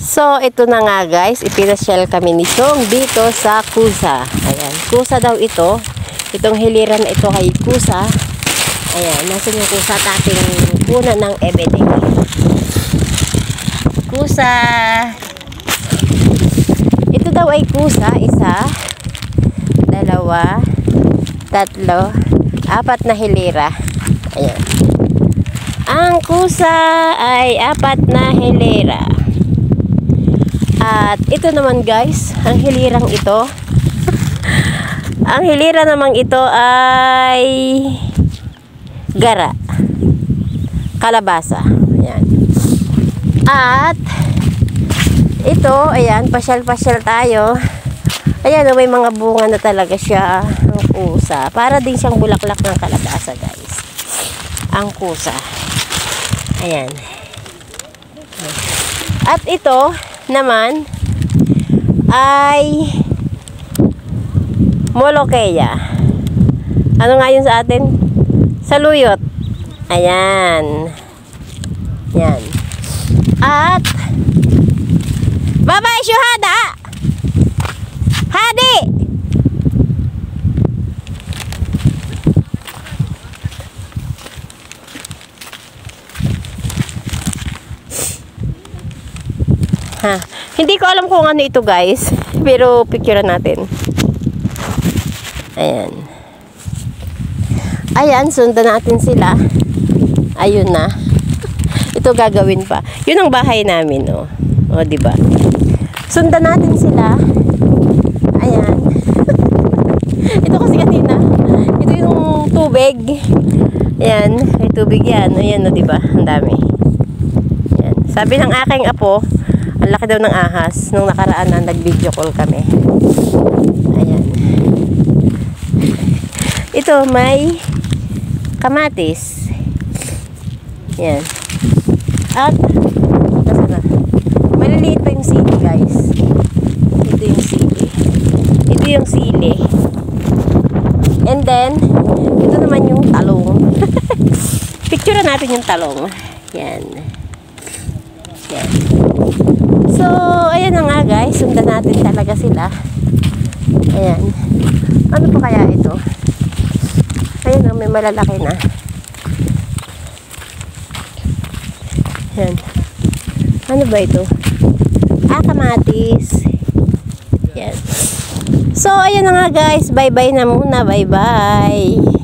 So, ito na nga guys, ipinasyal kami ni Chong dito sa Kusa. Ayan, Kusa daw ito. Itong hiliran na ito kay Kusa. Ayan, nasa yung Kusa at ating puna ng everything. Kusa. Ito daw ay Kusa, 1, 2, 3, 4 na hilira. Ayan. Ang Kusa ay 4 na hilira. At ito naman guys, ang hilirang ito. Ang hilira namang ito ay gara. Kalabasa. Ayan. At ito, ayan, pasyal-pasyal tayo. Ayan, may mga bunga na talaga siya. Ang Kusa. Para din siyang bulaklak ng kalabasa guys. Ang Kusa. Ayan. At ito naman ay Molokeya. Ano nga yun sa atin? Saluyot. Ayan. Yan. At Babay Syuhada. Hadi. Ha, hindi ko alam kung ano ito guys, pero picture natin. Ayan. Ayan, sundan natin sila. Ayun na. Ito gagawin pa. Yun ang bahay namin, oh. O, diba? Sundan natin sila. Ayan. Ito kasi kanina. Ito yung tubig. Ayan, may tubig yan. Ayan, o, diba? Ang dami. Ayan. Sabi ng aking apo, ang laki daw ng ahas nung nakaraan na nag-video call kami. Ayan. Ito may kamatis. Ayan. At nasa na? Maliliit pa yung sili guys. Ito yung sili. Ito yung sili. And then ito naman yung talong. Picture natin yung talong. Ayan. Ayan. So, ayan na nga guys, sundan natin talaga sila. Ayan. Ano pa kaya ito? Ayan, may malalaki na. Ayan. Ano ba ito? Kamatis. Ayan. So, ayan na nga guys, bye-bye na muna. Bye-bye.